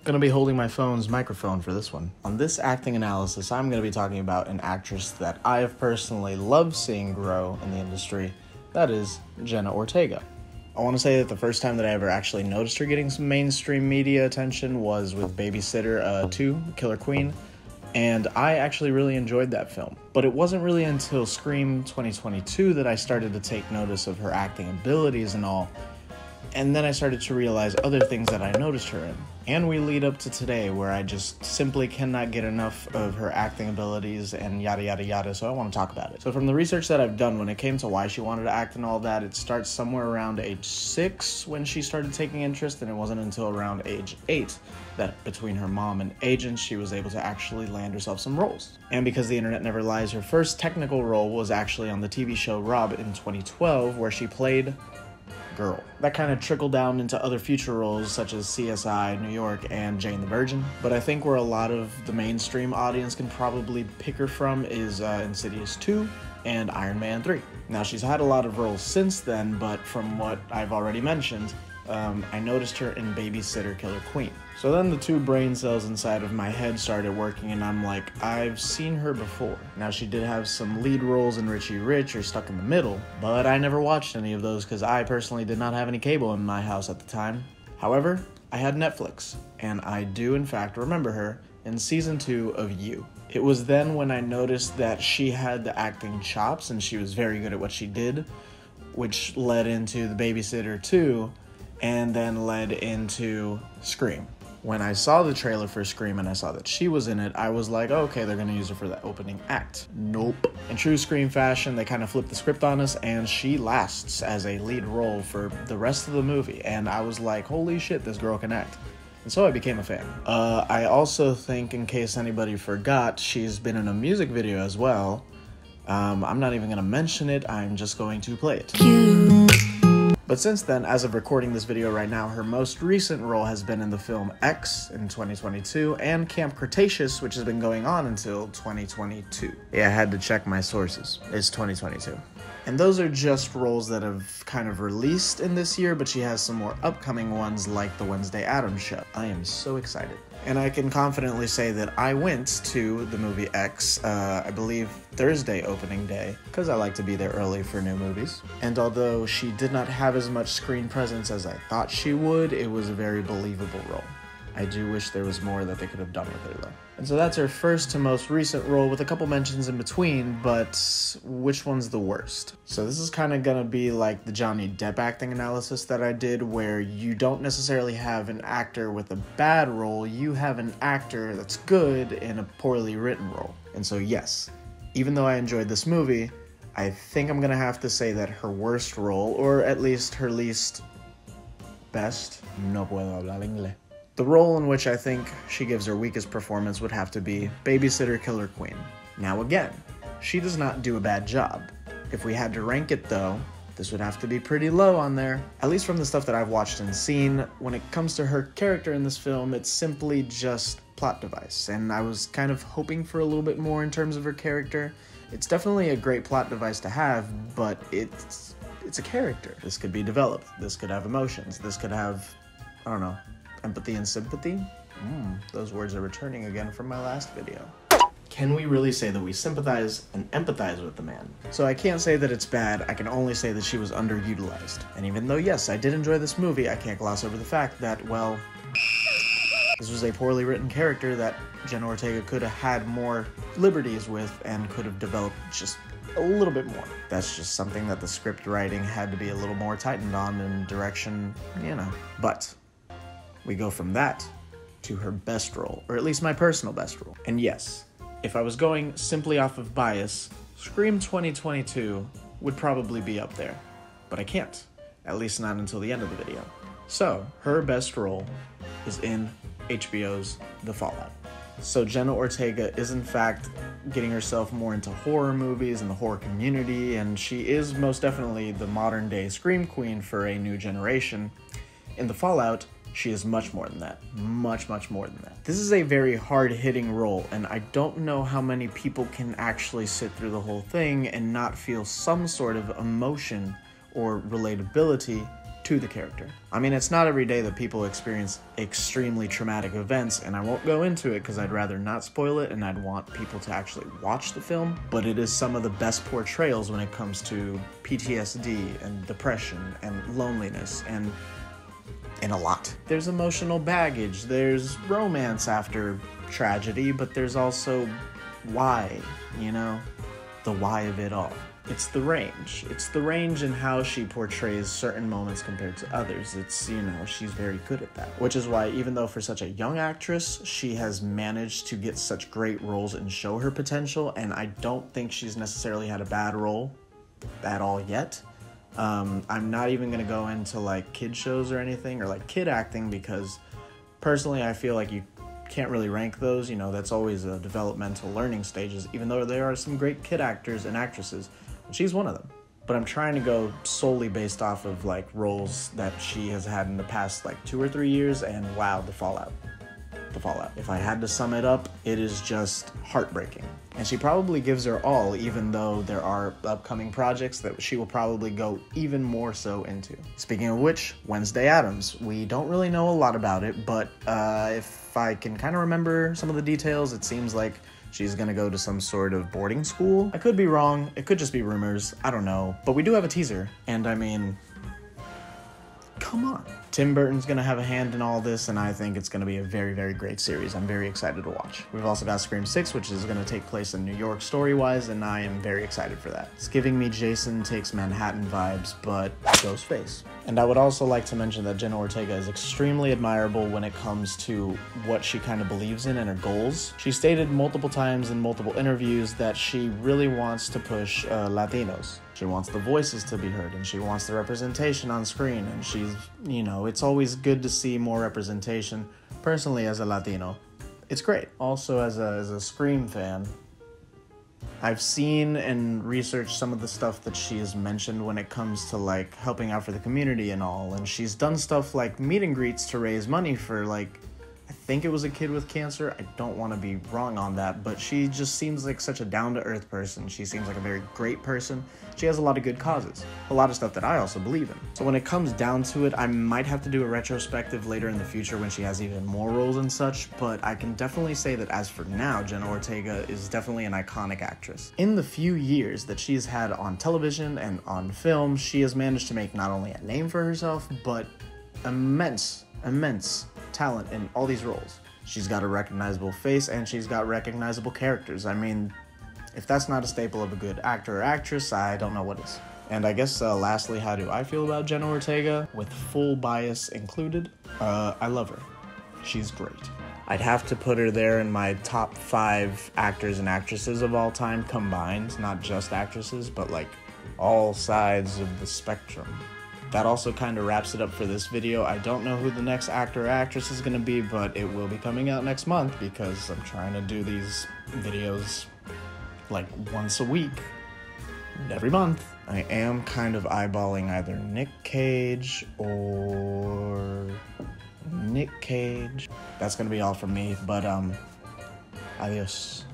Gonna be holding my phone's microphone for this one. On this acting analysis, I'm gonna be talking about an actress that I have personally loved seeing grow in the industry. That is Jenna Ortega. I want to say that the first time that I ever actually noticed her getting some mainstream media attention was with Babysitter 2, Killer Queen, and I actually really enjoyed that film. But it wasn't really until Scream 2022 that I started to take notice of her acting abilities and all, and then I started to realize other things that I noticed her in. And we lead up to today, where I just simply cannot get enough of her acting abilities and yada yada yada, so I want to talk about it. So from the research that I've done when it came to why she wanted to act and all that, it starts somewhere around age 6 when she started taking interest, and it wasn't until around age 8 that between her mom and agents, she was able to actually land herself some roles. And because the internet never lies, her first technical role was actually on the TV show Rob in 2012, where she played Girl. That kind of trickled down into other future roles such as CSI, New York, and Jane the Virgin. But I think where a lot of the mainstream audience can probably pick her from is Insidious 2 and Iron Man 3. Now, she's had a lot of roles since then, but from what I've already mentioned, I noticed her in Babysitter Killer Queen. So then the two brain cells inside of my head started working, and I'm like, I've seen her before. Now, she did have some lead roles in Richie Rich or Stuck in the Middle, but I never watched any of those because I personally did not have any cable in my house at the time. However, I had Netflix, and I do in fact remember her in season 2 of You. It was then when I noticed that she had the acting chops and she was very good at what she did, which led into The Babysitter 2, and then led into Scream. When I saw the trailer for Scream and I saw that she was in it, I was like, oh, okay, they're gonna use her for that opening act. Nope. In true Scream fashion, they kind of flipped the script on us, and she lasts as a lead role for the rest of the movie, and I was like, holy shit, this girl can act. And so I became a fan. I also think, in case anybody forgot, she's been in a music video as well. I'm not even gonna mention it, I'm just going to play it. But since then, as of recording this video right now, her most recent role has been in the film X in 2022 and Camp Cretaceous, which has been going on until 2022. Yeah, I had to check my sources. It's 2022. And those are just roles that have kind of released in this year, but she has some more upcoming ones like The Wednesday Addams Show. I am so excited. And I can confidently say that I went to the movie X, I believe Thursday opening day, because I like to be there early for new movies. And although she did not have as much screen presence as I thought she would, it was a very believable role. I do wish there was more that they could have done with her, though. And so that's her first to most recent role, with a couple mentions in between, but which one's the worst? So this is kind of gonna be like the Johnny Depp acting analysis that I did, where you don't necessarily have an actor with a bad role, you have an actor that's good in a poorly written role. And so yes, even though I enjoyed this movie, I think I'm gonna have to say that her worst role, or at least her least best, no puedo hablar inglés. The role in which I think she gives her weakest performance would have to be Babysitter Killer Queen. Now again, she does not do a bad job. If we had to rank it though, this would have to be pretty low on there. At least from the stuff that I've watched and seen, when it comes to her character in this film, it's simply just plot device. And I was kind of hoping for a little bit more in terms of her character. It's definitely a great plot device to have, but it's a character. This could be developed. This could have emotions. This could have, I don't know, empathy and sympathy? Those words are returning again from my last video. Can we really say that we sympathize and empathize with the man? So I can't say that it's bad, I can only say that she was underutilized. And even though, yes, I did enjoy this movie, I can't gloss over the fact that, well, this was a poorly written character that Jenna Ortega could have had more liberties with and could have developed just a little bit more. That's just something that the script writing had to be a little more tightened on in direction, you know. But we go from that to her best role, or at least my personal best role. And yes, if I was going simply off of bias, Scream 2022 would probably be up there, but I can't, at least not until the end of the video. So, her best role is in HBO's The Fallout. So Jenna Ortega is in fact getting herself more into horror movies and the horror community, and she is most definitely the modern day Scream Queen for a new generation. In The Fallout, she is much more than that. Much more than that. This is a very hard-hitting role, and I don't know how many people can actually sit through the whole thing and not feel some sort of emotion or relatability to the character. I mean, it's not every day that people experience extremely traumatic events, and I won't go into it because I'd rather not spoil it and I'd want people to actually watch the film, but it is some of the best portrayals when it comes to PTSD and depression and loneliness and a lot. There's emotional baggage, there's romance after tragedy, but there's also why, you know? The why of it all. It's the range. It's the range in how she portrays certain moments compared to others. It's, you know, she's very good at that. Which is why, even though for such a young actress, she has managed to get such great roles and show her potential, and I don't think she's necessarily had a bad role at all yet. I'm not even gonna go into like kid shows or anything, or like kid acting, because personally I feel like you can't really rank those, you know, that's always a developmental learning stages, even though there are some great kid actors and actresses. She's one of them. But I'm trying to go solely based off of like roles that she has had in the past like 2 or 3 years, and wow, the fallout. If I had to sum it up, it is just heartbreaking. And she probably gives her all, even though there are upcoming projects that she will probably go even more so into. Speaking of which, Wednesday Addams. We don't really know a lot about it, but if I can kind of remember some of the details, it seems like she's gonna go to some sort of boarding school. I could be wrong, it could just be rumors, I don't know. But we do have a teaser, and I mean, come on. Tim Burton's gonna have a hand in all this, and I think it's gonna be a very, very great series. I'm very excited to watch. We've also got Scream 6, which is gonna take place in New York story-wise, and I am very excited for that. It's giving me Jason Takes Manhattan vibes, but Ghostface. And I would also like to mention that Jenna Ortega is extremely admirable when it comes to what she kind of believes in and her goals. She stated multiple times in multiple interviews that she really wants to push Latinos. She wants the voices to be heard, and she wants the representation on screen, and she's, you know, it's always good to see more representation. Personally, as a Latino, it's great. Also, as a Scream fan, I've seen and researched some of the stuff that she has mentioned when it comes to like helping out for the community and all, and she's done stuff like meet and greets to raise money for like, I think it was a kid with cancer. I don't want to be wrong on that, but she just seems like such a down-to-earth person. She seems like a very great person. She has a lot of good causes, a lot of stuff that I also believe in. So when it comes down to it, I might have to do a retrospective later in the future when she has even more roles and such, but I can definitely say that as for now, Jenna Ortega is definitely an iconic actress. In the few years that she's had on television and on film, she has managed to make not only a name for herself, but immense talent in all these roles. She's got a recognizable face, and she's got recognizable characters. I mean, if that's not a staple of a good actor or actress, I don't know what is. And I guess lastly, how do I feel about Jenna Ortega? With full bias included, I love her. She's great. I'd have to put her there in my top 5 actors and actresses of all time combined, not just actresses, but like all sides of the spectrum. That also kind of wraps it up for this video. I don't know who the next actor or actress is going to be, but it will be coming out next month because I'm trying to do these videos like once a week, every month. I am kind of eyeballing either Nick Cage or Nick Cage. That's going to be all from me, but adios.